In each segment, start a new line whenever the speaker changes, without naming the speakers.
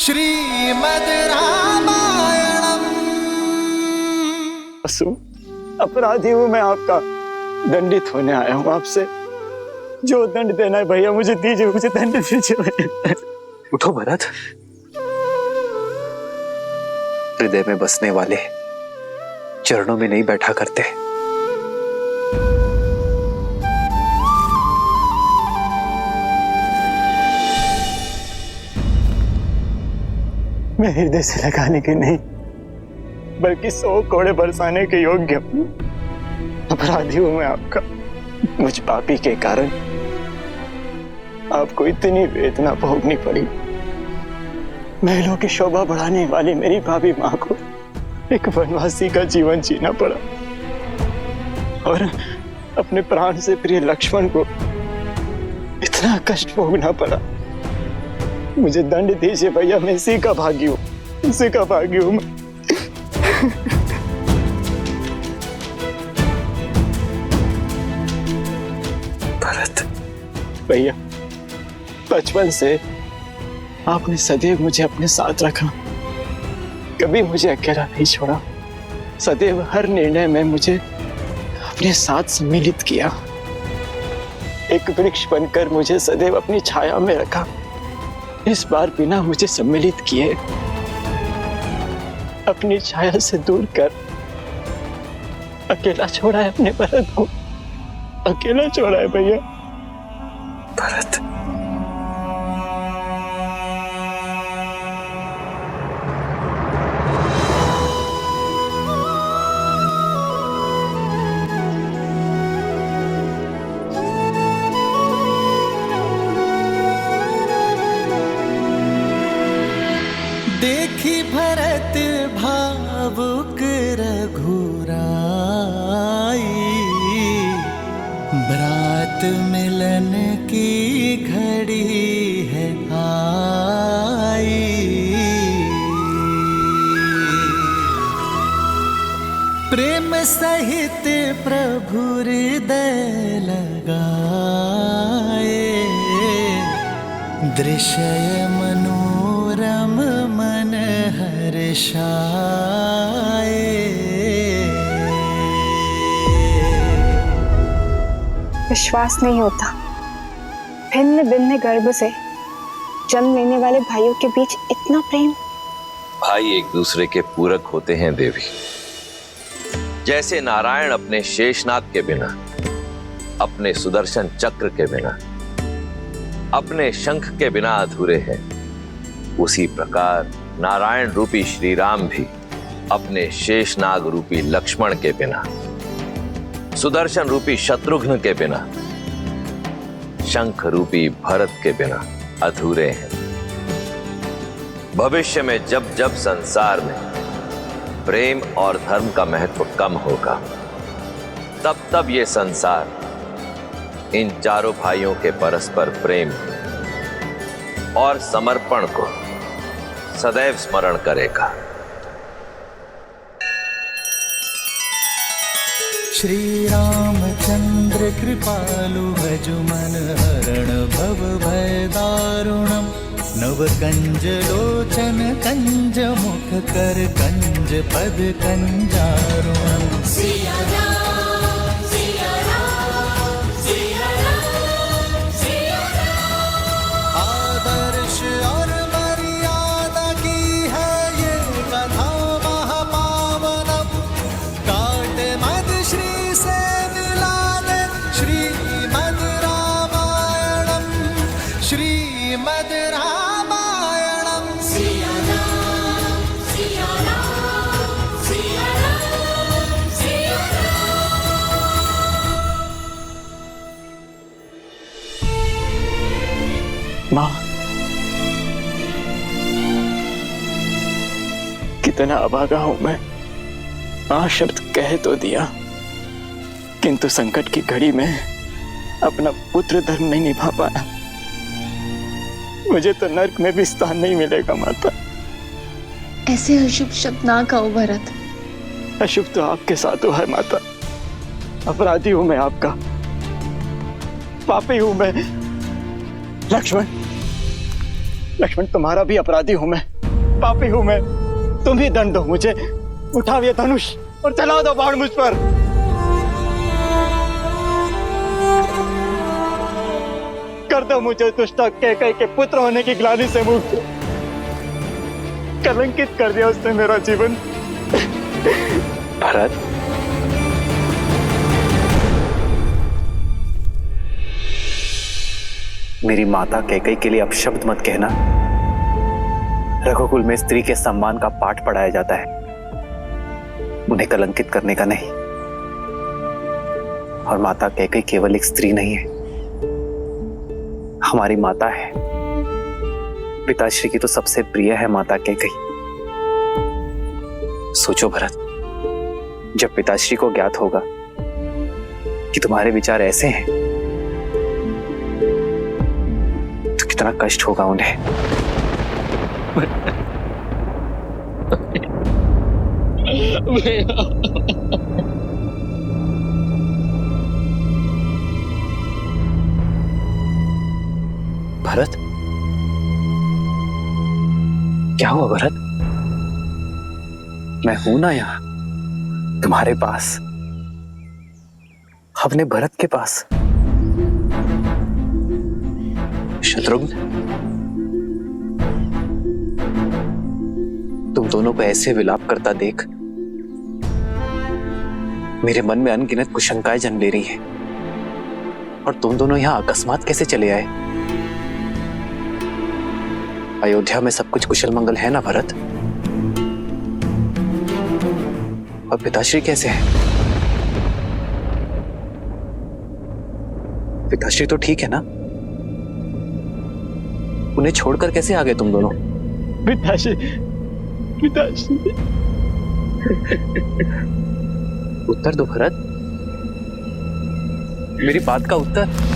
श्रीमद् रामायणम्।
अपराधी हूँ मैं, आपका दंडित होने आया हूँ आपसे। जो दंड देना है भैया मुझे दीजिए, मुझे दंड दीजिए भैया।
उठो भरत, हृदय में बसने वाले चरणों में नहीं बैठा करते।
मैं हृदय से लगाने के नहीं बल्कि 100 कोड़े बरसाने के योग्य हूँ। अपराधी हूँ मैं आपका। मुझ पापी के कारण आपको इतनी वेदना भोगनी पड़ी। महलों की शोभा बढ़ाने वाली मेरी भाभी माँ को एक वनवासी का जीवन जीना पड़ा और अपने प्राण से प्रिय लक्ष्मण को इतना कष्ट भोगना पड़ा। मुझे दंड दीजिए भैया, मैं इसी का भागी हूँ, इसी का भागी हूँ मैं।
भरत
भैया, बचपन से आपने सदैव मुझे अपने साथ रखा, कभी मुझे अकेला नहीं छोड़ा। सदैव हर निर्णय में मुझे अपने साथ सम्मिलित किया। एक वृक्ष बनकर मुझे सदैव अपनी छाया में रखा। इस बार बिना मुझे सम्मिलित किए अपनी छाया से दूर कर अकेला छोड़ा है अपने भरत को, अकेला छोड़ा है भैया।
भरत,
देखी भरत भावुक रघुराई, ब्रात मिलन की घड़ी है आई। प्रेम सहित प्रभु हृदय लगाए, दृश्य मनोरम मन हर्षाए।
विश्वास नहीं होता, भिन्न भिन्न गर्भ से जन्म लेने वाले भाइयों के बीच इतना प्रेम।
भाई एक दूसरे के पूरक होते हैं देवी। जैसे नारायण अपने शेषनाग के बिना, अपने सुदर्शन चक्र के बिना, अपने शंख के बिना अधूरे हैं, उसी प्रकार नारायण रूपी श्री राम भी अपने शेषनाग रूपी लक्ष्मण के बिना, सुदर्शन रूपी शत्रुघ्न के बिना, शंख रूपी भरत के बिना अधूरे हैं। भविष्य में जब जब संसार में प्रेम और धर्म का महत्व कम होगा, तब तब ये संसार इन चारों भाइयों के परस्पर प्रेम और समर्पण को सदैव स्मरण करेगा।
श्री रामचंद्र कृपालु भजु मन हरण भव भय दारुणम। नव कंज लोचन कंज मुख कर कंज पद कंजारुणम। सिया राम, सिया राम, सिया राम, सिया राम। आदर्श और मर्यादा की है ये कथा महापावनम। काट मद श्री से मिला दे श्रीमद् रामायणम, श्रीमद् रामायणम। सिया राम, सिया राम, सिया राम, सिया राम।
माँ, कितना अभागा हूं मैं। मां शब्द कह तो दिया, किंतु संकट की घड़ी में अपना पुत्र धर्म नहीं निभा पाया। मुझे तो नर्क में भी स्थान नहीं मिलेगा माता।
ऐसे अशुभ शब्द ना कहो भरत।
अशुभ तो आपके साथ हुआ है माता। अपराधी हूं मैं आपका, पापी हूं मैं। लक्ष्मण, लक्ष्मण तुम्हारा भी अपराधी हूं मैं। पापी हूं मैं, तुम ही दंड दो मुझे। उठाओ ये धनुष और चला दो बाण मुझ पर। कर दो मुझे दुष्ट कैकई के पुत्र होने की ग्लानि से मुक्त। कलंकित कर दिया उसने मेरा जीवन।
भरत, मेरी माता कैकई के लिए अपशब्द मत कहना। रघुकुल में स्त्री के सम्मान का पाठ पढ़ाया जाता है, उन्हें कलंकित करने का नहीं। और माता कैकई केवल एक स्त्री नहीं है, हमारी माता है। पिताश्री की तो सबसे प्रिय है माता कैकई। सोचो भरत, जब पिताश्री को ज्ञात होगा कि तुम्हारे विचार ऐसे हैं तो कितना कष्ट होगा उन्हें। भरत, क्या हुआ भरत? मैं हूं ना यहां तुम्हारे पास, अपने भरत के पास। शत्रुघ्न, तुम दोनों को ऐसे विलाप करता देख मेरे मन में अनगिनत कुशंकाएं जन्म ले रही हैं। और तुम दोनों यहां अकस्मात कैसे चले आए? अयोध्या में सब कुछ कुशल मंगल है ना भरत? और पिताश्री कैसे हैं? पिताश्री तो ठीक है ना? उन्हें छोड़कर कैसे आ गए तुम दोनों?
पिताश्री, पिताश्री।
उत्तर दो भरत, मेरी बात का उत्तर।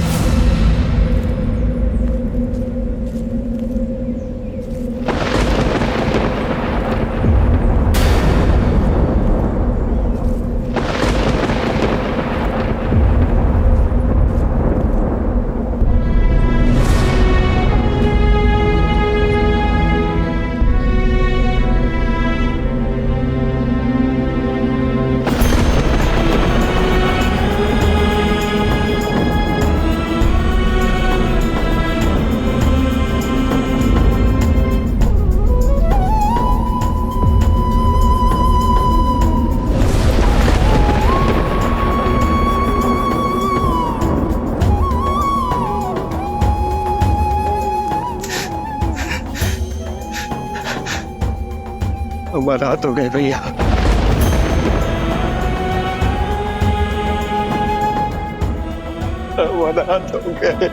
हमारा हाथ हो गए भैया। हमारा हाथ हो गए।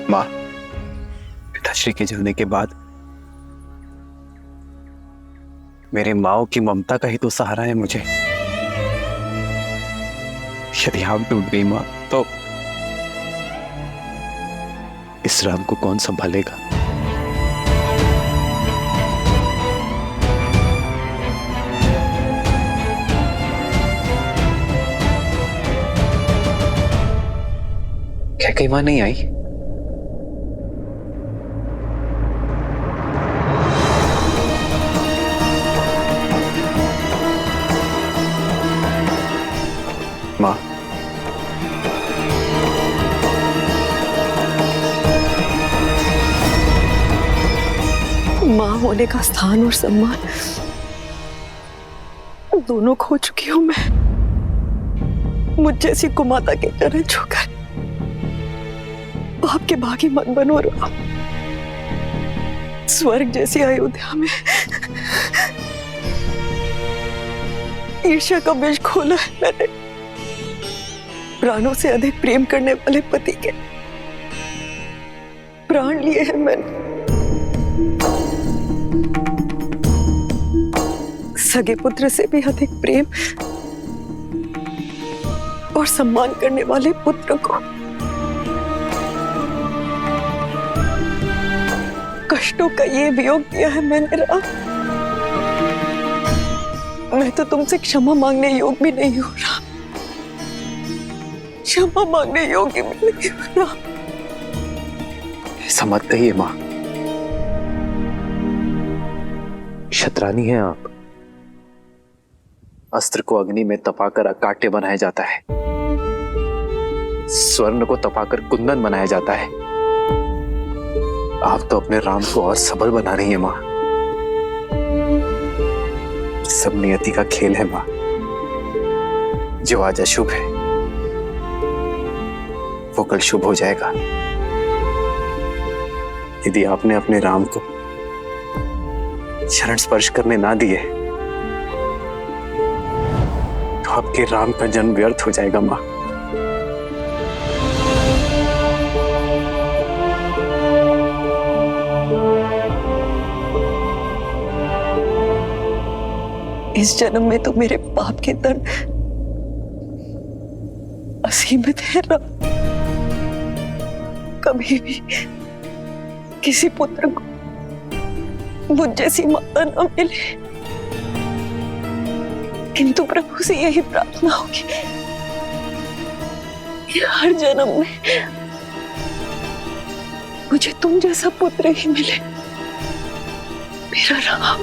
मां, पिताश्री के जाने के बाद मेरे माओ की ममता का ही तो सहारा है मुझे। यदि आप टूट गई मां, तो इस राम को कौन संभालेगा? क्या कई मां नहीं आई? मां,
मां होने का स्थान और सम्मान दोनों खो चुकी हूं मैं। मुझ जैसी कुमाता के चरण छूकर बाप के भागी मत बनो राम। स्वर्ग जैसी अयोध्या में ईर्ष्या का विष खोला है मैंने। प्राणों से अधिक प्रेम करने वाले पति के प्राण लिए हैं मैंने। सगे पुत्र से भी अधिक प्रेम और सम्मान करने वाले पुत्र को कष्टों का ये वियोग दिया है मैंने राम। मैं तो तुमसे क्षमा मांगने योग्य भी नहीं हो रहा, क्षमा मांगने योग्य भी नहीं हो रहा।
ऐसा मत कहिए माँ, क्षत्रानी हैं आप। अस्त्र को अग्नि में तपाकर अकाट्य बनाया जाता है, स्वर्ण को तपाकर कुंदन बनाया जाता है। आप तो अपने राम को और सबल बना रही हैं माँ। सब नियति का खेल है माँ। जो आज अशुभ है वो कल शुभ हो जाएगा। यदि आपने अपने राम को चरण स्पर्श करने ना दिए तो आपके राम का जन्म व्यर्थ हो जाएगा मां।
इस जन्म में तो मेरे पाप के दंड असीमित है राम। कभी भी किसी पुत्र को मुझ जैसी माता न मिले, किंतु प्रभु से यही प्रार्थना होगी कि हर जन्म में मुझे तुम जैसा पुत्र ही मिले मेरा राम।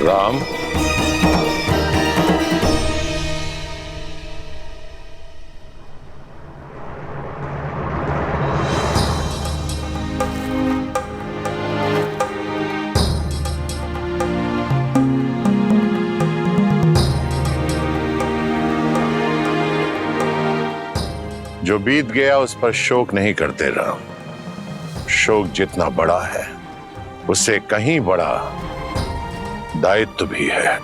राम,
जो बीत गया उस पर शोक नहीं करते राम। शोक जितना बड़ा है उससे कहीं बड़ा दायित्व भी है।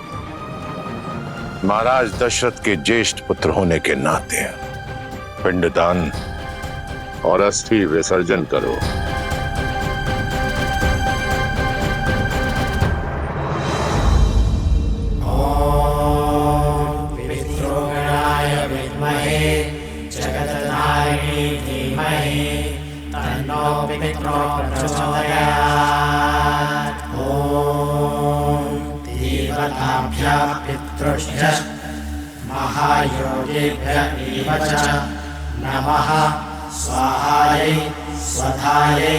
महाराज दशरथ के ज्येष्ठ पुत्र होने के नाते पिंडदान और अस्थि विसर्जन करो।
महायोगेभ्यः एव च नमः। स्वाहायै स्वधायै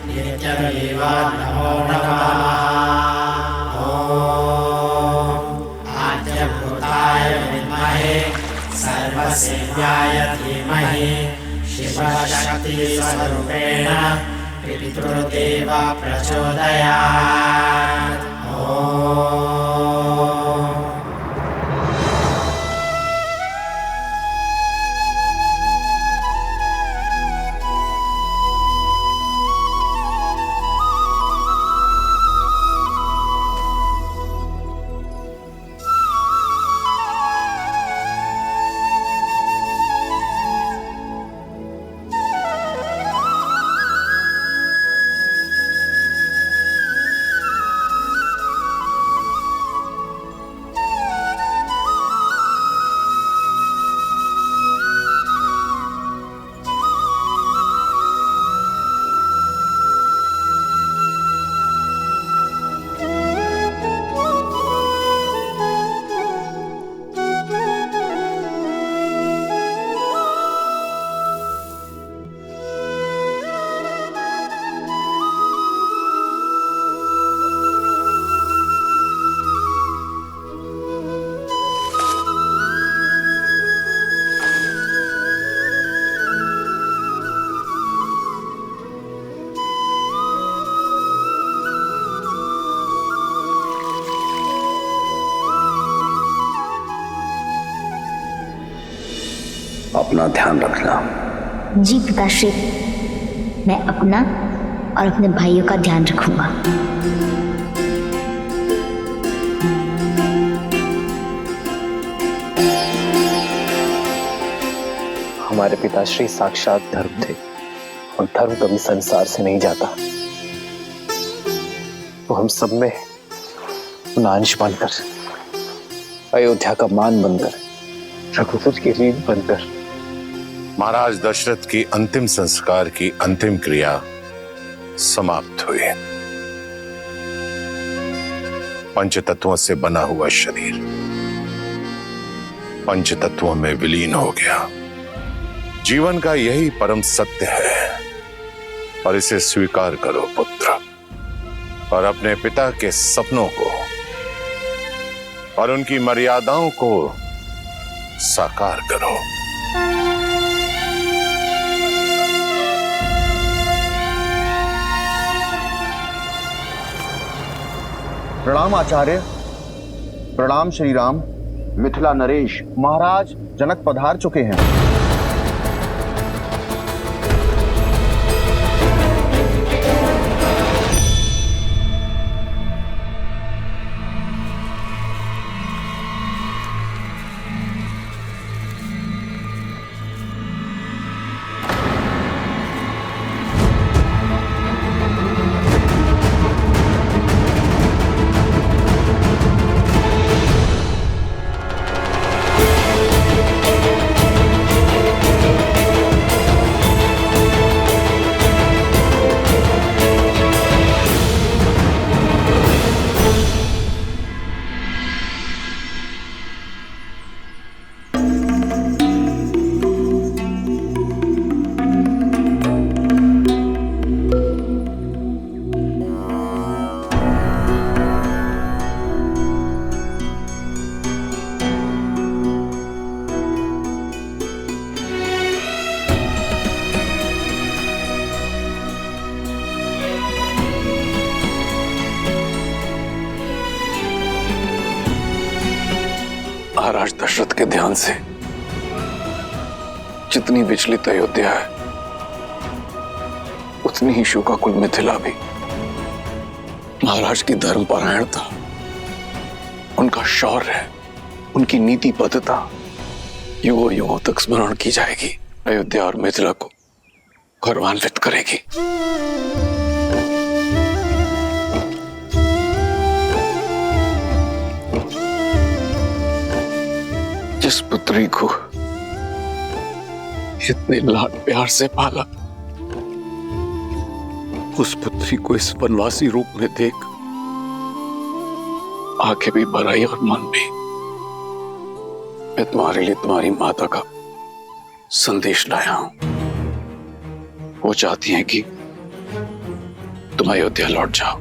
नित्यमेव नमो नमः। ॐ आद्यभूताय विद्महे सर्वसेव्याय धीमहि शिवशक्तिस्वरूपेण पितृदेव प्रचोदयात्।
अपना ध्यान रखना।
जी पिताश्री, मैं अपना और अपने भाइयों का ध्यान रखूंगा।
हमारे पिताश्री साक्षात धर्म थे और धर्म कभी संसार से नहीं जाता। वो हम सब में अंश बनकर, अयोध्या का मान बनकर, रघुकुल की रीत बनकर।
महाराज दशरथ की अंतिम संस्कार की अंतिम क्रिया समाप्त हुई। पंचतत्वों से बना हुआ शरीर पंचतत्वों में विलीन हो गया। जीवन का यही परम सत्य है और इसे स्वीकार करो पुत्र, और अपने पिता के सपनों को और उनकी मर्यादाओं को साकार करो।
प्रणाम आचार्य। प्रणाम श्री राम।
मिथिला नरेश,
महाराज जनक पधार चुके हैं।
महाराज दशरथ के ध्यान से जितनी विचलित अयोध्या है, उतनी ही शोकाकुल मिथिला भी। महाराज की धर्मपरायणता, उनका शौर्य, उनकी नीतिबद्धता युगों युगों तक स्मरण की जाएगी। अयोध्या और मिथिला को गौरवान्वित करेगी। जिस पुत्री को इतने लाड प्यार से पाला, उस पुत्री को इस वनवासी रूप में देख आंखें भी भर आई और मन भी। मैं तुम्हारे लिए तुम्हारी माता का संदेश लाया हूं। वो चाहती हैं कि तुम अयोध्या लौट जाओ।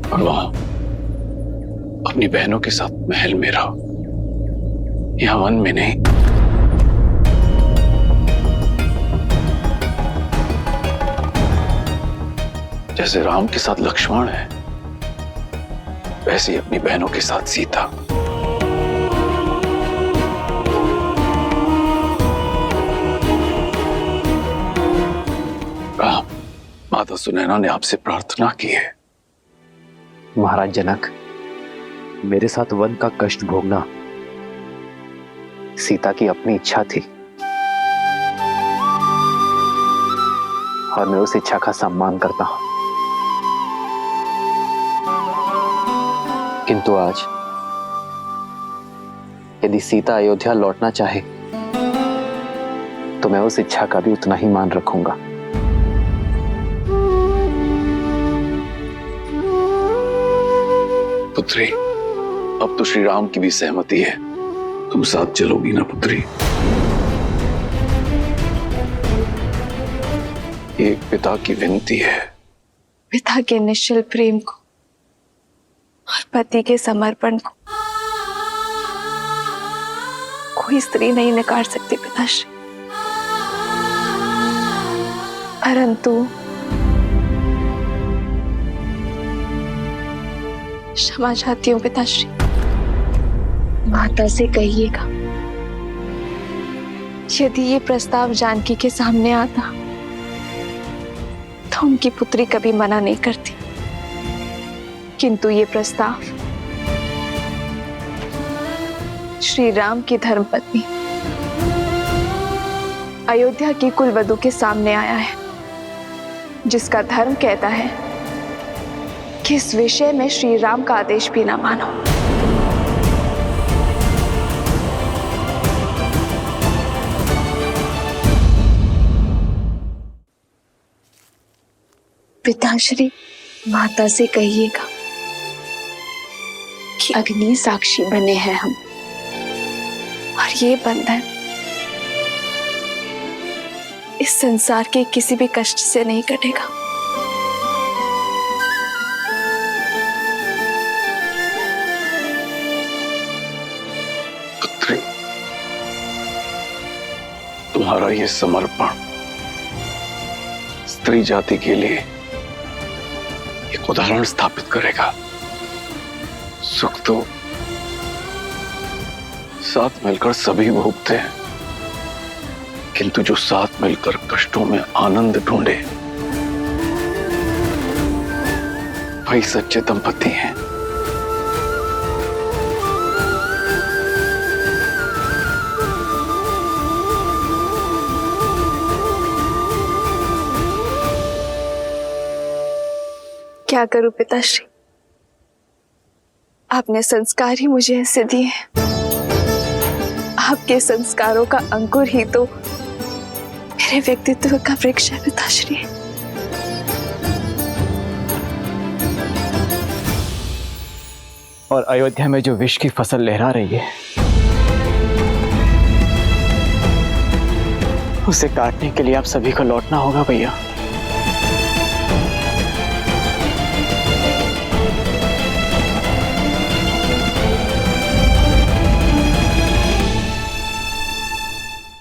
और वहां अपनी बहनों के साथ महल में रहो, यहां वन में नहीं। जैसे राम के साथ लक्ष्मण है, वैसे ही अपनी बहनों के साथ सीता। राम, माता सुनैना ने आपसे प्रार्थना की है।
महाराज जनक, मेरे साथ वन का कष्ट भोगना सीता की अपनी इच्छा थी और मैं उस इच्छा का सम्मान करता हूं। किंतु आज यदि सीता अयोध्या लौटना चाहे तो मैं उस इच्छा का भी उतना ही मान रखूंगा।
पुत्री, अब तो श्री राम की भी सहमति है। तुम साथ चलोगी ना पुत्री? एक पिता की विनती है।
पिता के निश्चल प्रेम को और पति के समर्पण को कोई स्त्री नहीं नकार सकती पिताश्री, परंतु क्षमा चाहती हूँ पिताश्री। माता से कहिएगा यदि ये प्रस्ताव जानकी के सामने आता तो उनकी पुत्री कभी मना नहीं करती, किंतु ये प्रस्ताव श्री राम की धर्मपत्नी अयोध्या की कुलवधू के सामने आया है, जिसका धर्म कहता है कि इस विषय में श्री राम का आदेश भी ना मानो। पिताश्री, माता से कहिएगा कि अग्नि साक्षी बने हैं हम, और ये बंधन इस संसार के किसी भी कष्ट से नहीं कटेगा।
पुत्री, तुम्हारा ये समर्पण स्त्री जाति के लिए एक उदाहरण स्थापित करेगा। सुख तो साथ मिलकर सभी भोगते हैं, किंतु जो साथ मिलकर कष्टों में आनंद ढूंढे वही सच्चे दंपति हैं।
क्या करूं पिताश्री, आपने संस्कार ही मुझे ऐसे दिए हैं। आपके संस्कारों का अंकुर ही तो मेरे व्यक्तित्व का वृक्ष है पिताश्री।
और अयोध्या में जो विष की फसल लहरा रही है, उसे काटने के लिए आप सभी को लौटना होगा भैया।